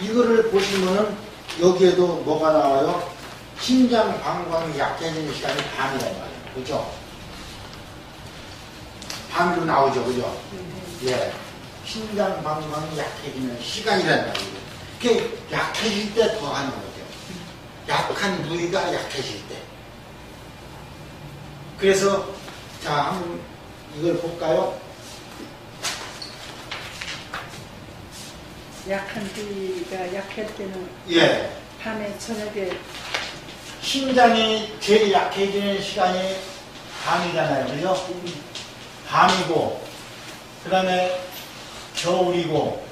이거를 보시면은 여기에도 뭐가 나와요? 심장 방광이 약해지는 시간이 밤이란 말이에요. 그죠? 밤으로 나오죠. 그죠? 예. 심장 방광이 약해지는 시간이란 말이에요. 그게 약해질 때 더 하는 거죠. 약한 부위가 약해질 때. 그래서 자, 한번 이걸 볼까요? 약한 부위가 약할 때는 예. 밤에 저녁에 심장이 제일 약해지는 시간이 밤이잖아요. 그죠? 밤이고, 그 다음에 겨울이고,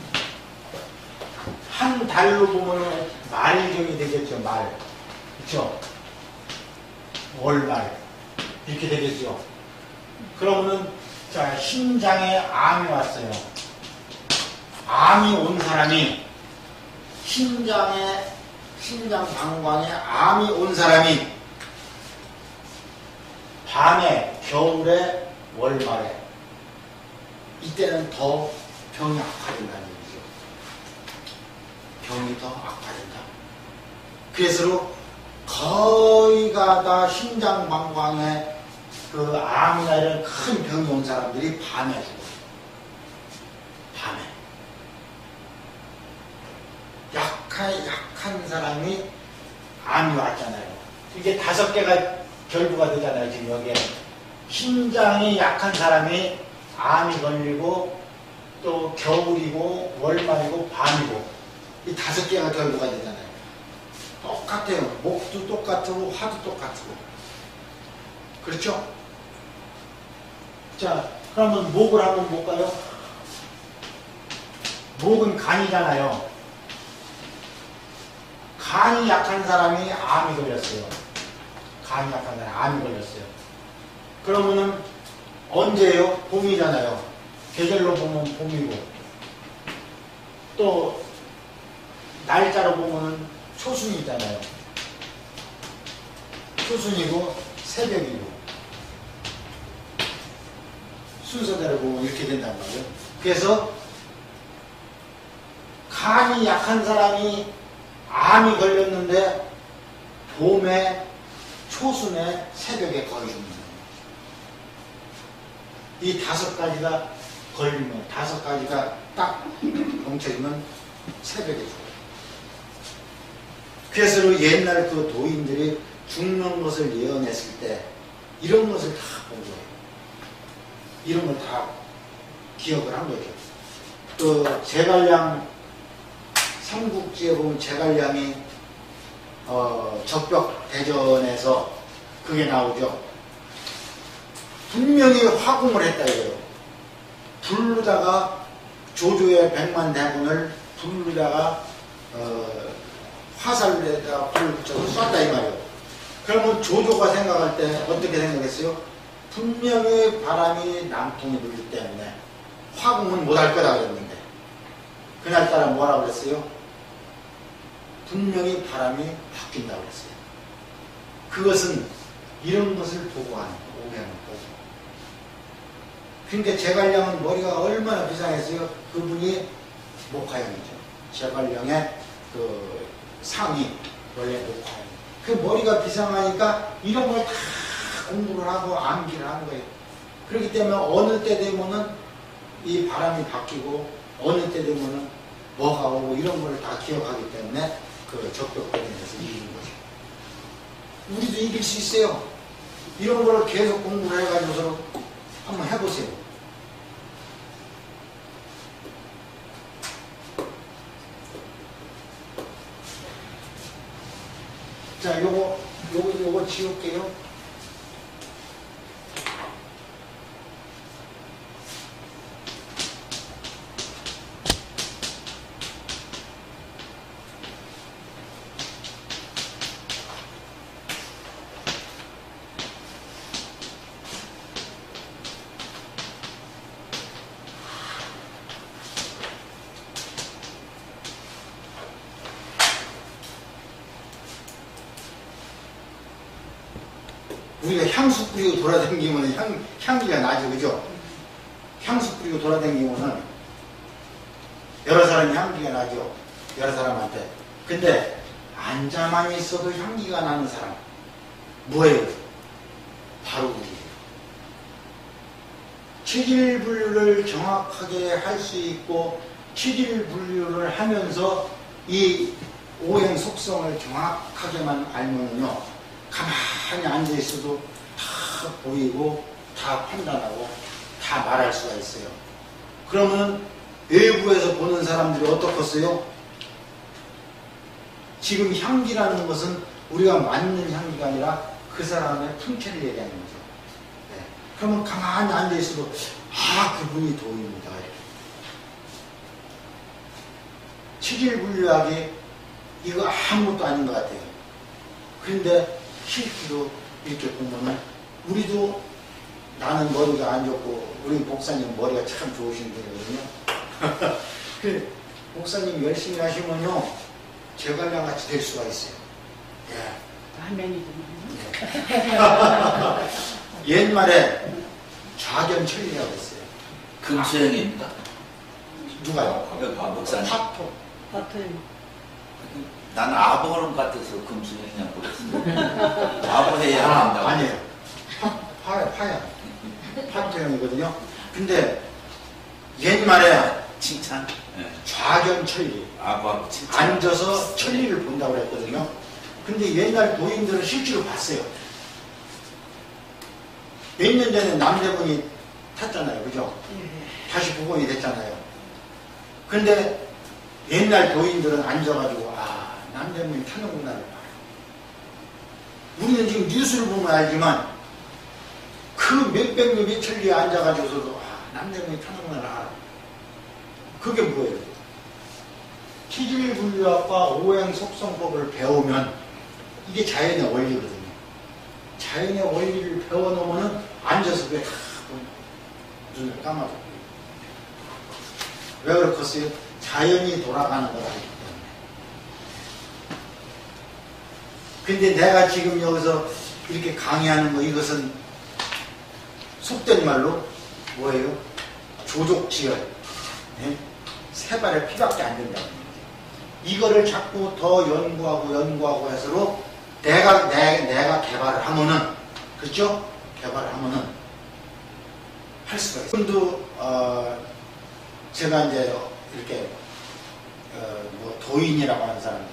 한 달로 보면 말경이 되겠죠. 말. 그쵸? 월말. 이렇게 되겠죠. 그러면은, 자, 심장에 암이 왔어요. 암이 온 사람이, 심장 방광에 암이 온 사람이, 밤에, 겨울에, 월말에, 이때는 더 병이 악화된다는 얘기죠. 병이 더 악화된다. 그래서 더 거의가 다 심장방광에 그 암이나 이런 큰 병이 온 사람들이 밤에 죽어요. 밤에. 약한 사람이 암이 왔잖아요. 이게 5개가 결부가 되잖아요. 지금 여기에. 심장이 약한 사람이 암이 걸리고 또 겨울이고 월말이고 밤이고 이 5개가 결부가 되잖아요. 똑같아요. 목도 똑같고 화도 똑같고. 그렇죠? 자, 그러면 목을 한번 볼까요? 목은 간이잖아요. 간이 약한 사람이 암이 걸렸어요. 간이 약한 사람이 암이 걸렸어요. 그러면은 언제예요? 봄이잖아요. 계절로 보면 봄이고 또 날짜로 보면은 초순이잖아요. 초순이고 새벽이고 순서대로 보면 이렇게 된단 말이에요. 그래서 간이 약한 사람이 암이 걸렸는데 봄에 초순에 새벽에 거의 죽는 거예요. 이 5가지가 걸리면 5가지가 딱 뭉쳐지면 새벽에 죽어요. 그래서 옛날 그 도인들이 죽는 것을 예언했을 때 이런 것을 다 본 거예요. 이런 걸 다 기억을 한 거죠. 또 제갈량 삼국지에 보면 제갈량이 적벽대전에서 그게 나오죠. 분명히 화공을 했다 이거예요. 부르다가 조조의 100만 대군을 부르다가 화살에다가 불을 붙여서 쐈다 이 말이에요. 그러면 조조가 생각할 때 어떻게 생각했어요? 분명히 바람이 남풍이 불기 때문에 화공은 못할 거다 그랬는데 그날따라 뭐라고 그랬어요? 분명히 바람이 바뀐다고 그랬어요. 그것은 이런 것을 보고 하는 거예요. 오해는 보고. 그러니까 제갈량은 머리가 얼마나 비상했어요? 그분이 목화형이죠. 제갈량의 그 상이 원래 목화형. 그 머리가 비상하니까 이런 걸 다 공부를 하고 암기를 하는 거예요. 그렇기 때문에 어느 때 되면은 이 바람이 바뀌고 어느 때 되면은 뭐가 오고 이런 걸 다 기억하기 때문에 그 적벽대전에서 이기는 거죠. 우리도 이길 수 있어요. 이런 걸 계속 공부를 해가지고서 한번 해보세요. 자, 요거 지울게요. 우리가 향수 뿌리고 돌아다니면 향기가 나죠, 그죠? 향수 뿌리고 돌아다니면 여러 사람이 향기가 나죠, 여러 사람한테. 근데 앉아만 있어도 향기가 나는 사람 뭐예요? 바로 우리예요. 취질분류를 정확하게 할 수 있고 취질분류를 하면서 이 오행 속성을 정확하게만 알면요, 가만히 앉아있어도 다 보이고 다 판단하고 다 말할 수가 있어요. 그러면 외부에서 보는 사람들이 어떻겠어요? 지금 향기라는 것은 우리가 맞는 향기가 아니라 그 사람의 품체를 얘기하는 거죠. 네. 그러면 가만히 앉아있어도 그분이 도입니다. 취질분류하기 이거 아무것도 아닌 것 같아요. 그런데 실제로 이렇게 보면은 우리도 나는 머리가 안 좋고 우리 목사님 머리가 참 좋으신 분이거든요. 그 목사님 열심히 하시면요 제갈량 같이 될 수가 있어요. 예. 라면이구나. 옛말에 좌견천리라고 했어요. 금수형입니다. 누가요? 목사님. 파토. 버튼 나는 아버님 같아서 금수저 그냥 보냈어. 아버해야 된다고. 아니에요. 파야. 파토형이거든요. 근데 옛말에 칭찬. 예. 좌견천리, 아버하고 칭찬. 앉아서 천리를 본다고 그랬거든요. 근데 옛날 도인들은 실제로 봤어요. 몇 년 전에 남대문이 탔잖아요. 그죠? 다시 복원이 됐잖아요. 근데 옛날 도인들은 앉아가지고 남대문이 타는구나를 봐요. 우리는 지금 뉴스를 보면 알지만 그 몇백 년 몇천리에 앉아가지고서도 남대문이 타는구나를 알아. 그게 뭐예요? 치질분류학과 오행속성법을 배우면 이게 자연의 원리거든요. 자연의 원리를 배워놓으면 앉아서 그게 다 눈을 감아줘. 왜 그렇겠어요? 자연이 돌아가는 거라기 때문에. 근데 내가 지금 여기서 이렇게 강의하는 거 이것은 속된 말로 뭐예요? 조족지열. 네? 세 발의 피밖에 안 된다는 거예요. 이거를 자꾸 더 연구하고 해서로 내가 개발을 하면은, 그렇죠? 개발을 하면은 할 수가 있어요. 지금도 제가 이제 이렇게 뭐 도인이라고 하는 사람들,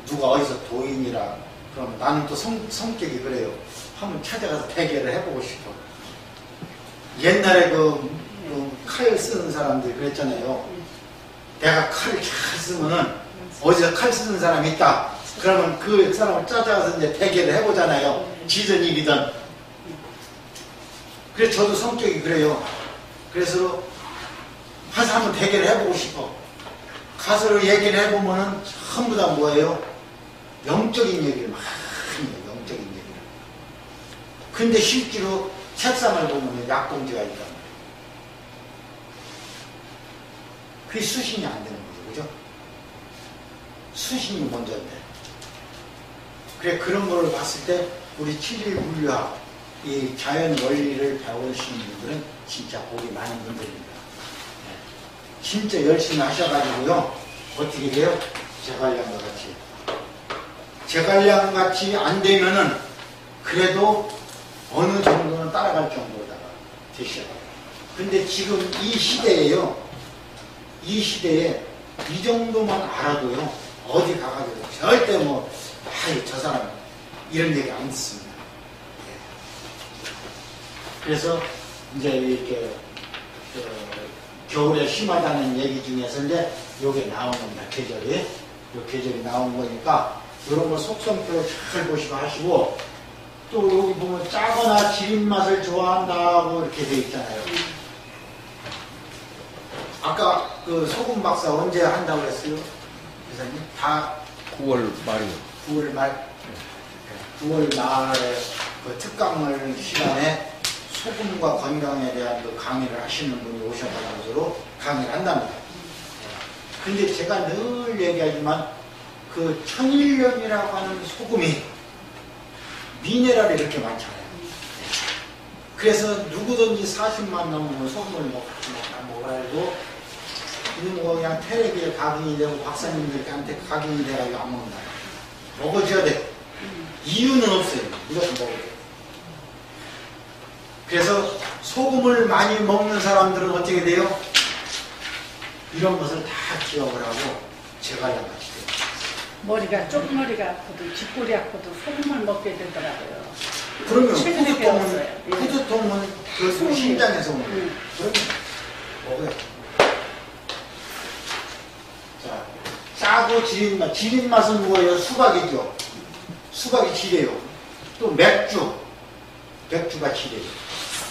누가 어디서 도인이라 그러면 나는 또 성격이 그래요. 한번 찾아가서 대결을 해보고 싶어. 옛날에 칼 쓰는 사람들이 그랬잖아요. 내가 칼을 잘 쓰면은 어디서 칼 쓰는 사람이 있다. 그러면 그 사람을 찾아가서 이제 대결을 해보잖아요. 지든 이기든. 그래서 저도 성격이 그래요. 그래서 가서 한번 대결을 해보고 싶어. 가서 얘기를 해보면은 전부 다 뭐예요? 영적인 얘기를 많이 해요. 영적인 얘기를. 근데 실제로 책상을 보면 약봉지가 있단 말이에요. 그게 수신이 안 되는 거죠. 그죠? 수신이 먼저인데. 그래, 그런 거를 봤을 때 우리 치질분류학, 이 자연 원리를 배우시는 분들은 진짜 복이 많은 분들입니다. 진짜 열심히 하셔가지고요. 어떻게 돼요? 제갈량과 같이. 제갈량 같이 안 되면은 그래도 어느 정도는 따라갈 정도로다가 되셔야 돼요. 근데 지금 이 시대에요. 이 시대에 이 정도만 알아도요. 어디 가가지고 절대 저 사람 이런 얘기 안 듣습니다. 그래서 이제 이렇게 겨울에 심하다는 얘기 중에서 이제 요게 나옵니다. 계절이. 요 계절이 나온 거니까 이런 거 속성표 잘 보시고 하시고 또 여기 보면 짜거나 지린 맛을 좋아한다고 이렇게 돼 있잖아요. 아까 그 소금 박사 언제 한다고 그랬어요? 기사님? 다 9월 말이요. 9월 말? 9월 말에 그 특강을 시간에 소금과 건강에 대한 그 강의를 하시는 분이 오셔가지고 강의를 한답니다. 근데 제가 늘 얘기하지만 그 천일염이라고 하는 소금이 미네랄이 이렇게 많잖아요. 그래서 누구든지 40만 넘으면 소금을 먹으라 해도 이거 그냥 테레비에 각인이 되고 박사님들한테 각인이 돼가지고 안 먹는다. 먹어줘야 돼. 이유는 없어요. 이것도 먹어야 돼. 그래서 소금을 많이 먹는 사람들은 어떻게 돼요? 이런 것을 다 기억을 하고 제갈량 같이 돼요. 머리가 쪽머리가 아프도 뒷골이 아프도 소금을 먹게 되더라고요. 그러면 최근에 배웠어요. 예. 후두통은 그 심장에서 오는 거예요. 그러면 먹어요. 자, 짜고 지린 맛. 지린 맛은 뭐예요? 수박이죠. 수박이 지려요. 또 맥주가 지려요.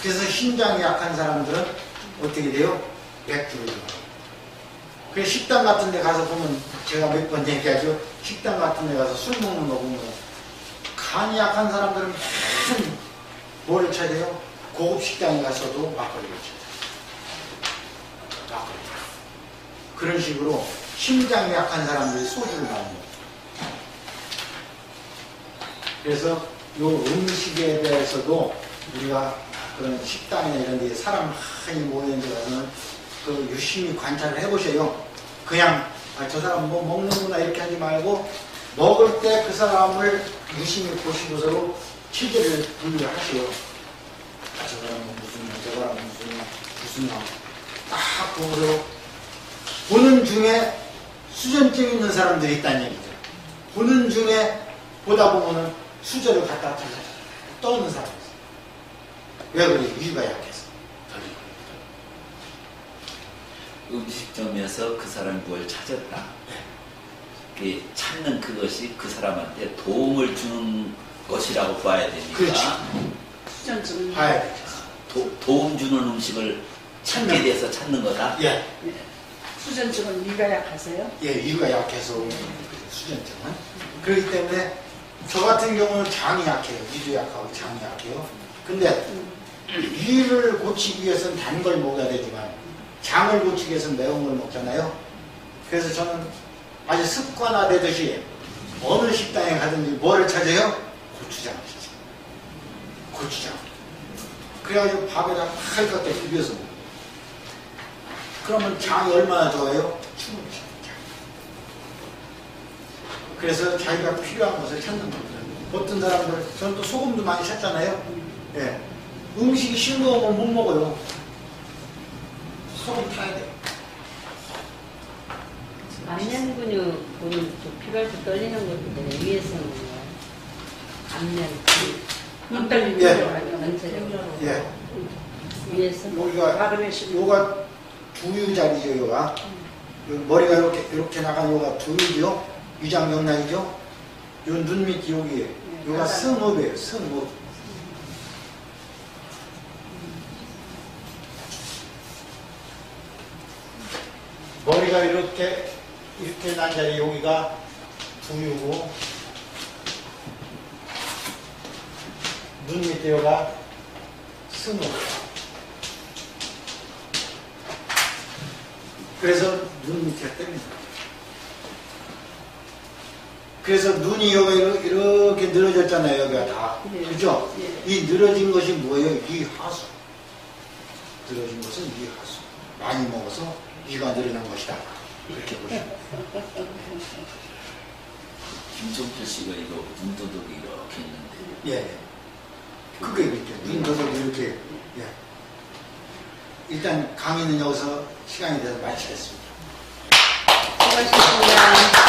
그래서 심장이 약한 사람들은 어떻게 돼요? 맥주를 좋아해요. 그래서 식당 같은 데 가서 보면 제가 몇 번 얘기하죠. 식당 같은 데 가서 술 먹는 거 보면 간이 약한 사람들은 무슨 뭐를 쳐야 돼요? 고급 식당에 가서도 막걸리를 쳐야 돼요. 막걸리. 그런 식으로 심장이 약한 사람들이 소주를 많이 먹어요. 그래서 요 음식에 대해서도 우리가 그런 식당이나 이런 데 사람 많이 모이는 데 가서는 그 유심히 관찰을 해보셔요. 그냥 아, 저 사람 뭐 먹는구나 이렇게 하지 말고 먹을 때 그 사람을 유심히 보시고서로 체질을 분류하시오. 아, 저 사람은 무슨 저 사람은 무슨 딱 보고서 보는 중에 수전증 있는 사람들이 있다는 얘기죠. 보는 중에 보다 보면은 수저를 갖다 떠는 사람이 있어요. 왜 그래? 위가 약해서. 음식점에서 그 사람이 뭘 찾았다. 그 찾는 그것이 그 사람한테 도움을 주는 것이라고 봐야 되니까. 그렇지. 수전증은 봐야 되죠. 도움 주는 음식을 찾게 돼서 찾는 거다. 예. 수전증은 위가 약하세요? 예, 위가 약해서 오는 수전증은. 그렇기 때문에 저 같은 경우는 장이 약해요. 위도 약하고 장이 약해요. 근데 위를 고치기 위해서는 단 걸 먹어야 되지만 장을 고치기 위해서는 매운 걸 먹잖아요. 그래서 저는 아주 습관화되듯이 어느 식당에 가든지 뭐를 찾아요? 고추장을 찾아요. 고추장. 그래가지고 밥에다 칼 때 비벼서 먹어요. 그러면 장이 얼마나 좋아요? 충분히 장. 그래서 자기가 필요한 것을 찾는 겁니다. 어떤 사람들, 저는 또 소금도 많이 찾잖아요. 예. 음식이 싱거우면 못 먹어요. 소금 타야 돼요. 안면 근육 보는 좀 피발도 떨리는 것도 위에서는 안면 눈 떨리는 예. 거 아니에요? 전체적으로 예. 위에서 여기가, 마그네슘. 요가 두유 자리죠, 요가. 요 머리가 이렇게 나간 요가 두유죠. 위장경락이죠. 요 눈 밑 여기, 요가 승업이에요, 승업. 머리가 이렇게 난 자리 여기가 두유고 눈 밑에 여기가 승업. 그래서 눈 밑에 뜹니다. 그래서 눈이 여기가 이렇게 늘어졌잖아요. 여기가 다. 예. 그죠? 예. 이 늘어진 것이 뭐예요? 이 하수. 늘어진 것은 이 하수. 많이 먹어서 이가 늘어난 것이다. 이렇게 보시면. 김종필 씨가 이거 눈도둑이 이렇게 있는데. 예. 그게 이렇게. 눈도도 이렇게. 예. 일단 강의는 여기서 시간이 돼서 마치겠습니다. 수고하셨습니다.